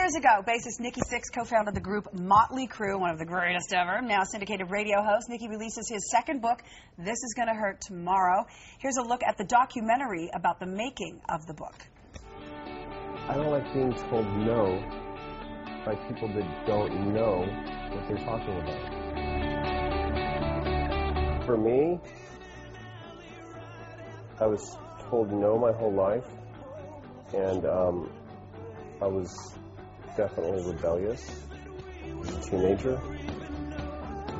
years ago, bassist Nikki Sixx co-founded the group Motley Crue, one of the greatest ever. Now syndicated radio host, Nikki releases his second book, This Is Gonna Hurt Tomorrow. Here's a look at the documentary about the making of the book. I don't like being told no by people that don't know what they're talking about. For me, I was told no my whole life, and I was definitely rebellious as a teenager,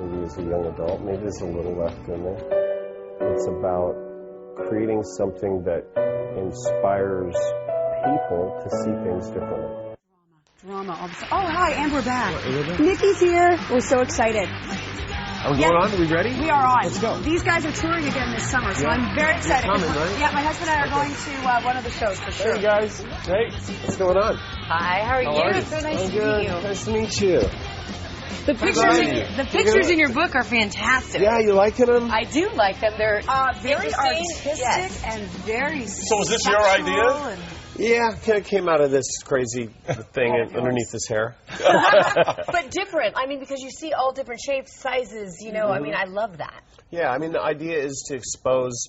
maybe as a young adult, maybe there's a little left in there. It's about creating something that inspires people to see things differently. Drama all the time. Oh, hi, and we're back. Nikki's here. We're so excited. Are we going on? Are we ready? We are on. Let's go. These guys are touring again this summer, so I'm very excited. You're coming, right? Yeah, my husband and I are going to one of the shows for sure. Hey, guys. Hey, what's going on? Hi, how are you? It's so nice I'm to good. meet you. Nice to meet you. The pictures in your book are fantastic. Yeah, you liking them? I do like them. They're very interesting. artistic and very So is this your idea? Yeah, kind of came out of this crazy thing underneath his hair. But different. I mean, because you see all different shapes, sizes, you know, I mean, I love that. Yeah, I mean, the idea is to expose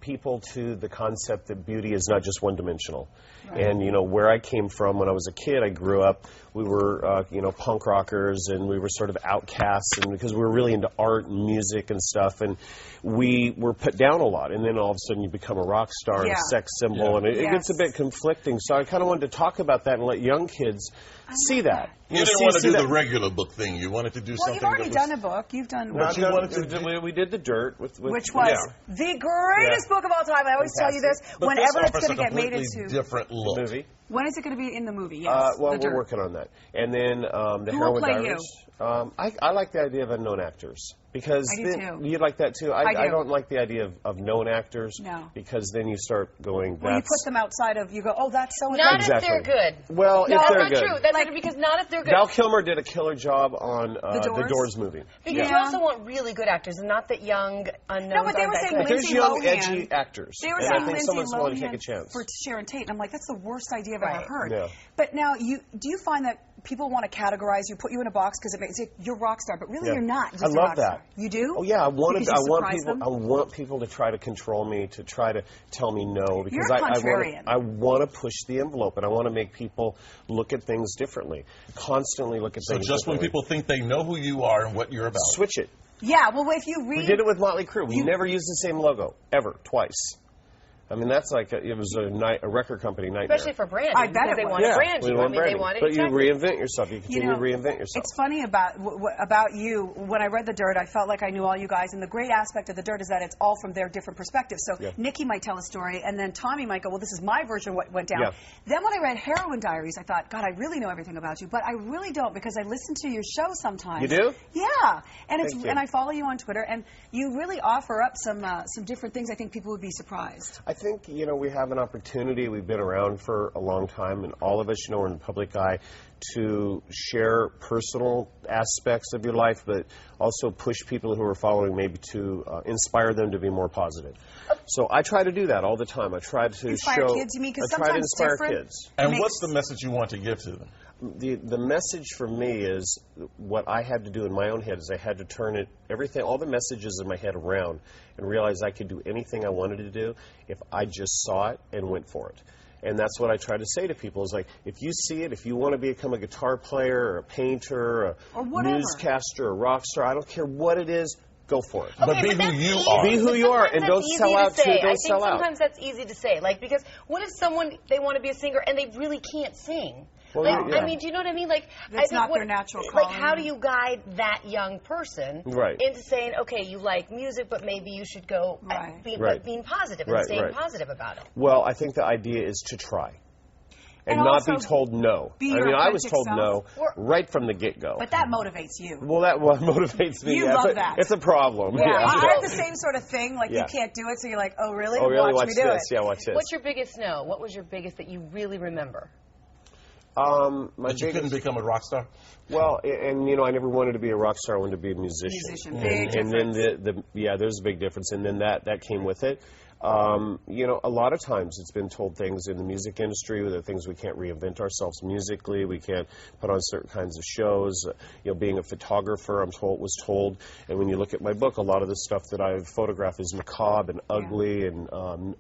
people to the concept that beauty is not just one-dimensional. Right. And, you know, where I came from when I was a kid, I grew up, we were, you know, punk rockers, and we were sort of outcasts, and because we were really into art and music and stuff, and we were put down a lot. And then all of a sudden you become a rock star and a sex symbol, and it gets a bit conflicting. So I kind of wanted to talk about that and let young kids see that. You didn't want to do the regular book thing. You wanted to do something. Well, you've already done a book. You've done. We did The Dirt, which was the greatest book of all time. I always tell you this. But whenever this it's going to get made offers a into different look. movie. When is it going to be in the movie? Yes. Well, we're working on that. And then the Who will Heroin play Diaries. I like the idea of unknown actors. Because I do too. You like that too? I don't like the idea of known actors. No. Because then you start going, well, you put them outside of, you go, oh, that's so Not exactly. if they're good. Well, no, if they're that's good. not true. That's like, because not if they're good. Val Kilmer did a killer job on the Doors movie. Because you also want really good actors, and not that young, unknown. No, but they were saying there's young, edgy actors. They were and saying I think Lindsay someone's going to Lohan take a chance. for Sharon Tate, and I'm like, that's the worst idea I've ever heard. Yeah. But now, do you find that people want to categorize you, put you in a box because it makes you're a rock star, but really you're not. Just I love a rock that. Star. You do? Oh yeah, I want them? people to try to control me, to try to tell me no, because You're a contrarian. I want to push the envelope, and I want to make people look at things differently, constantly look at things. So just when people think they know who you are and what you're about, switch it. Yeah, well, if you read, we did it with Motley Crue. We never used the same logo ever, twice. I mean, that's like it was a record company nightmare. Especially for branding. I bet they want to brand you. I mean, they want it. But you reinvent yourself. You continue to reinvent yourself. It's funny about you. When I read The Dirt, I felt like I knew all you guys. And the great aspect of The Dirt is that it's all from their different perspectives. So Nikki might tell a story, and then Tommy might go, well, this is my version of what went down. Then when I read Heroin Diaries, I thought, God, I really know everything about you. But I really don't, because I listen to your show sometimes. You do? Yeah. And I follow you on Twitter, and you really offer up some different things I think people would be surprised. I think, you know, we have an opportunity. We've been around for a long time, and all of us, you know, we're in the public eye, to share personal aspects of your life, but also push people who are following, maybe to inspire them to be more positive. So I try to do that all the time. I try to inspire kids, you mean? Because I try to sometimes inspire kids. And what's the message you want to give to them? The message for me is what I had to do in my own head is I had to turn all the messages in my head around and realize I could do anything I wanted to do if I just saw it and went for it. And that's what I try to say to people is like, if you see it, if you want to become a guitar player or a painter or a newscaster or a rock star, I don't care what it is, go for it. Okay, but be who you are. Be who you are, and don't sell out. Don't sell out. Sometimes that's easy to say. Like, because what if they want to be a singer and they really can't sing? Well, like, I mean, do you know what I mean? Like, it's not their natural calling. Like, how do you guide that young person into saying, okay, you like music, but maybe you should go being positive and staying positive about it? Well, I think the idea is to try. And not be told no. I was told no right from the get-go. But that motivates you. Well, that motivates me. You love that. It's a problem. Yeah. I have the same sort of thing. Like, you can't do it, so you're like, oh, really? Oh, really? Watch me do this. it. Yeah, watch this. What's your biggest no? What was your biggest that you really remember? But you couldn't become a rock star? Well, and you know, I never wanted to be a rock star. I wanted to be a musician. Big difference. And then there's a big difference. And then that came with it. You know, a lot of times it's been told things in the music industry, that things we can't reinvent ourselves musically, we can't put on certain kinds of shows. You know, being a photographer, was told, and when you look at my book, a lot of the stuff that I've photographed is macabre and ugly, and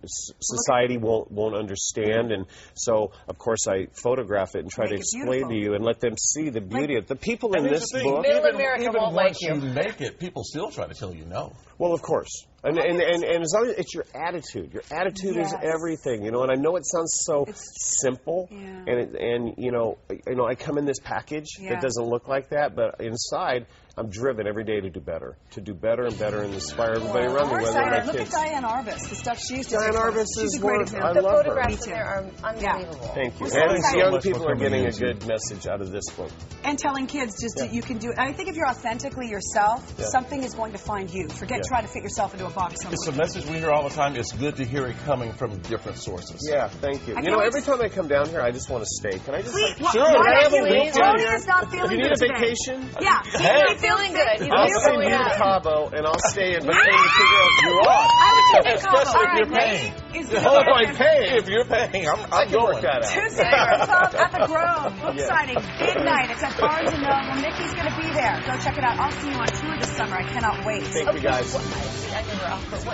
society won't understand. And so, of course, I photograph it and try to explain to you and let them see the beauty of the people in this book. Middle America won't like you. Even once you make it, people still try to tell you no. Well, of course. And as long as it's your attitude. Your attitude is everything, you know. And I know it sounds so simple, and you know, I come in this package that doesn't look like that, but inside I'm driven every day to do better and better, and inspire everybody around me. Look at Diane Arbus, the stuff she's doing. Diane Arbus is great example. I love her. The photographs in there are unbelievable. Thank you. And young people are getting a good message out of this book. And telling kids just that you can do it. And I think if you're authentically yourself, something is going to find you. Forget trying to fit yourself into a box somewhere. It's a message we hear all the time. It's good to hear it coming from different sources. Yeah, thank you. You know, every time I come down here, I just want to stay. Can I just sure, I have a week. Tony is not feeling good today. You need a vacation? Yeah. He's feeling good. I'll send you to Cabo, and I'll stay in, but then to figure out you're on. I would take Cabo. Especially if you're paying. I'm paying. If you're paying, I'm going. Work that out. Tuesday at the Grove. Book signing. Big night. It's at Barnes & Noble. Nikki's going to be there. Go check it out. I'll see you on tour this summer. I cannot wait. Thank you, guys. I never offer.